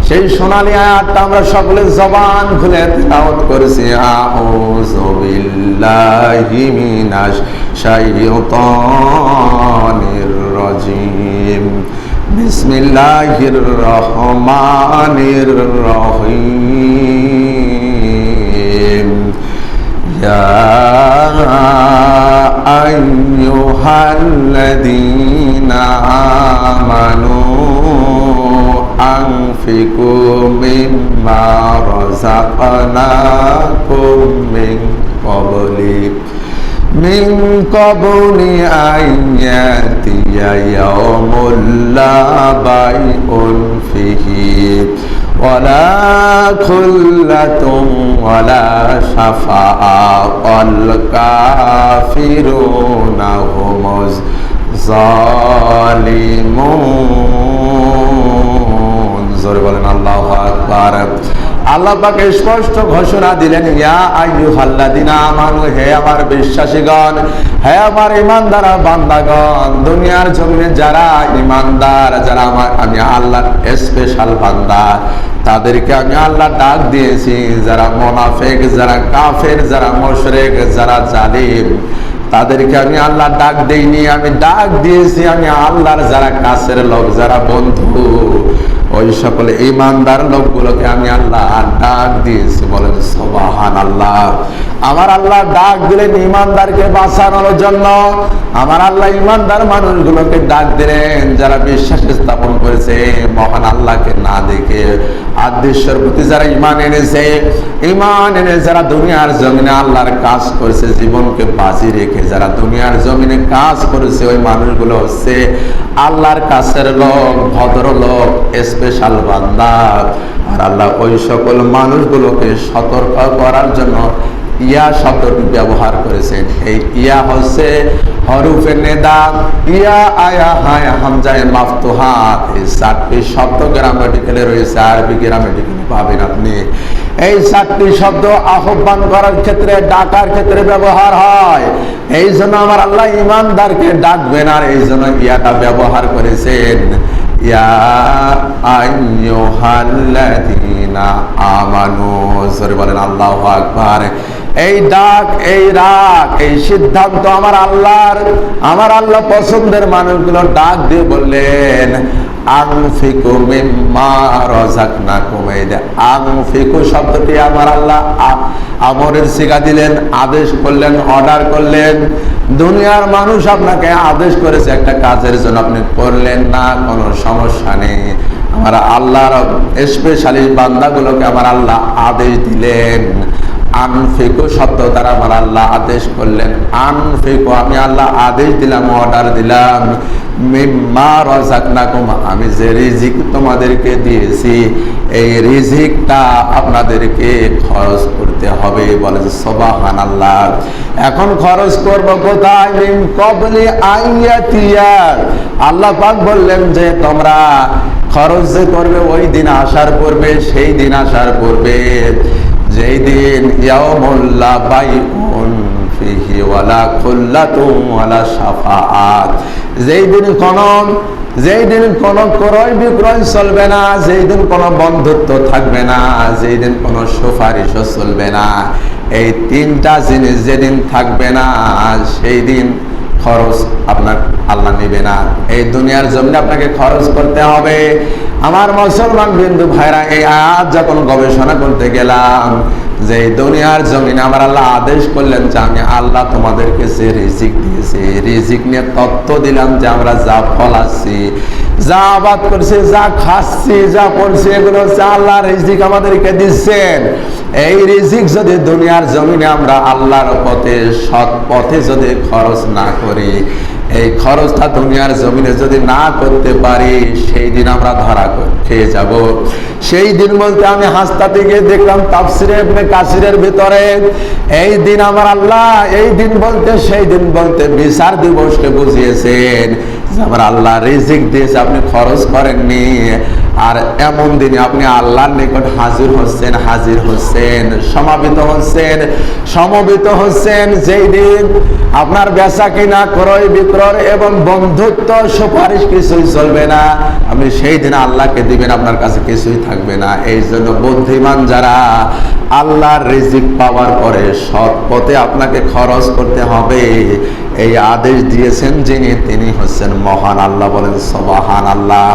সেই সোনালী আয়াতটা আমরা সকলে জবান খুলে তেলাওয়াত করেছি। আউযু বিল্লাহি মিনাশ শাইতানির রাজিম, বিসমিল্লাহির রহমানির রহিম। ইয়া আইয়ুহাল্লাযীনা আমানু আনফিকু মিম্মা রাযাকনাকুম মিন ক্বাবলি আইয়াতিয়া ইয়াউমুল লা বাইউন ফিহি ওয়ালা খুল্লাতুন ওয়ালা শাফাআতুল কাফিরুনা হুমুজ জালিমুন। জোরে বলেন আল্লাহু আকবার। আল্লাহ পাক স্পষ্ট ঘোষণা দিলেন, ইয়া আইয়ুহাল্লাযীনা আমানু, হে আমার বিশ্বাসীগণ, হে আমার ঈমানদার বান্দাগণ, দুনিয়ার জমিনে যারা ঈমানদার, যারা আমি আল্লাহর স্পেশাল বান্দা, তাদেরকে আমি আল্লাহ ডাক দিয়েছি। যারা মুনাফিক, যারা কাফের, যারা মুশরিক, যারা জালিম, তাদেরকে আমি আল্লাহ ডাক দেইনি, আমি ডাক দিয়েছি আমি আল্লাহর যারা কাছের লোক, যারা বন্ধু, ওই সকল ঈমানদার লোকগুলোকে আমি আল্লাহ ডাক দিয়েছি। বলেন সুবহানাল্লাহ। আমার আল্লাহ ডাক দিলেন ঈমানদারকে বাঁচানোর জন্য। আমার আল্লাহ ঈমানদার মানুষগুলোকে ডাক দিলেন যারা বিশ্বাস স্থাপন করেছে মহান আল্লাহকে না দেখে, আদৃশ্যের প্রতি যারা ঈমান এনেছে, ঈমান এনে যারা দুনিয়ার জমিনে আল্লাহর কাজ করেছে, জীবনকে বাজি রেখে যারা দুনিয়ার জমিনে কাজ করেছে, ওই মানুষগুলো হচ্ছে আল্লাহর কাছের লোক, ভদ্রলোক, স্পেশাল বান্দা। আর আল্লাহ ওই সকল মানুষগুলোকে সতর্ক করার জন্য ইয়া শব্দটি ব্যবহার করেছেন। এই ইয়া হচ্ছে হরফে নেদা, ইয়া, আয়া, হায়া, হামজায়ে মাফতুহা। এই চারটি শব্দ গ্রামাটিক্যালে রয়েছে, আরবি গ্রামাটিক্যালে পাবেন আপনি। এই চারটি শব্দ আহ্বান করার ক্ষেত্রে, ডাকার ক্ষেত্রে ব্যবহার হয়। এই জন্য আমার আল্লাহ ঈমানদারকে ডাকবেন, আর এই জন্য ইয়াটা ব্যবহার করেছেন। ইয়া আইয়ুহাল্লাযীনা আমানু, জোরে বলেন আল্লাহু আকবার। এই ডাক, এই রাগ, এই সিদ্ধান্ত আমার আল্লাহর। আমার আল্লাহ পছন্দের মানুষগুলো ডাক দিয়ে বললেন আনফিকু মিম্মা রাযাকনাকুম। এই আনফিকু শব্দটি আমার আল্লাহ আমরের সিগা দিলেন, আদেশ করলেন, অর্ডার করলেন। দুনিয়ার মানুষ আপনাকে আদেশ করেছে একটা কাজের জন্য, আপনি করলেন না, কোনো সমস্যা নেই। আমার আল্লাহর স্পেশালি বান্দাগুলোকে আমার আল্লাহ আদেশ দিলেন। আনফিকু শব্দ দ্বারা আমার আল্লাহ আদেশ করলেন। আনফিকু, আমি আল্লাহ আদেশ দিলাম, অর্ডার দিলাম, মিম্মা রাযাকনাকুম, আমি যে রিজিক তোমাদেরকে দিয়েছি, এই রিজিকটা আপনাদেরকে খরচ করতে হবে। বলে যে সুবহানাল্লাহ। এখন খরচ করব কোথায়? মিন ক্বাবলি আইয়াতিয়া। আল্লাহ পাক বললেন যে তোমরা খরচ যে করবে ওই দিন আসার পূর্বে, সেই দিন আসার পূর্বে, যেই দিন ইয়াউমুল লা বাইউন ফিহি ওয়ালা খুল্লাতুন ওয়ালা শাফাআত, যেই দিন কোন ক্রয় বিক্রয় চলবে না, যেই দিন কোন বন্ধুত্ব থাকবে না, যেই দিন কোন সুপারিশও চলবে না, এই তিনটা জিনিস যেদিন থাকবে না, সেই দিন খরচ আপনার আল্লাহ নেবে না। এই দুনিয়ার জমিনে আপনাকে খরচ করতে হবে। আমার মুসলমান বিন্দু ভাইরা, এই আয়াত যখন গবেষণা করতে গেলাম, যে দুনিয়ার জমিনে আমার আল্লাহ আদেশ করলেন যে আমি আল্লাহ তোমাদেরকে যে রিজিক দিয়েছি, রিজিক নিয়ে তত্ত্ব দিলাম যে আমরা যা ফলাচ্ছি, যা আবাদ করছি, যা খাচ্ছি, যা পড়ছি, এগুলো হচ্ছে আল্লাহ রিজিক আমাদেরকে দিচ্ছেন। এই রিজিক যদি দুনিয়ার জমিনে আমরা আল্লাহর পথে, সৎ পথে যদি খরচ না করি, এই খরচটা দুনিয়ার জমিনে যদি না করতে পারি, সেই দিন আমরা ধরা খেয়ে যাব। সেই দিন বলতে আমি হাসতাতে গিয়ে দেখলাম তাফসিরে ইবনে কাসিরের ভিতরে, এই দিন আমার আল্লাহ, এই দিন বলতে সেই দিন বলতে বিচার দিবসকে বুঝিয়েছেন। আমার আল্লাহ রিজিক দিয়েছে, আপনি খরচ করেননি, আর এমন দিনে আপনি আল্লাহর নিকট হাজির হচ্ছেন, সমবেত হচ্ছেন, যেই দিন আপনার বেচা কিনা, ক্রয় বিক্রয় এবং বন্ধুত্ব সুপারিশ কিছুই চলবে না। আপনি সেই দিন আল্লাহকে দিবেন, আপনার কাছে কিছুই থাকবে না। এই জন্য বুদ্ধিমান যারা, আল্লাহর রিজিক পাওয়ার পরে সৎ পথে আপনাকে খরচ করতে হবে, এই আদেশ দিয়েছেন যিনি, তিনি হচ্ছেন মহান আল্লাহ। বলেন সুবহানাল্লাহ।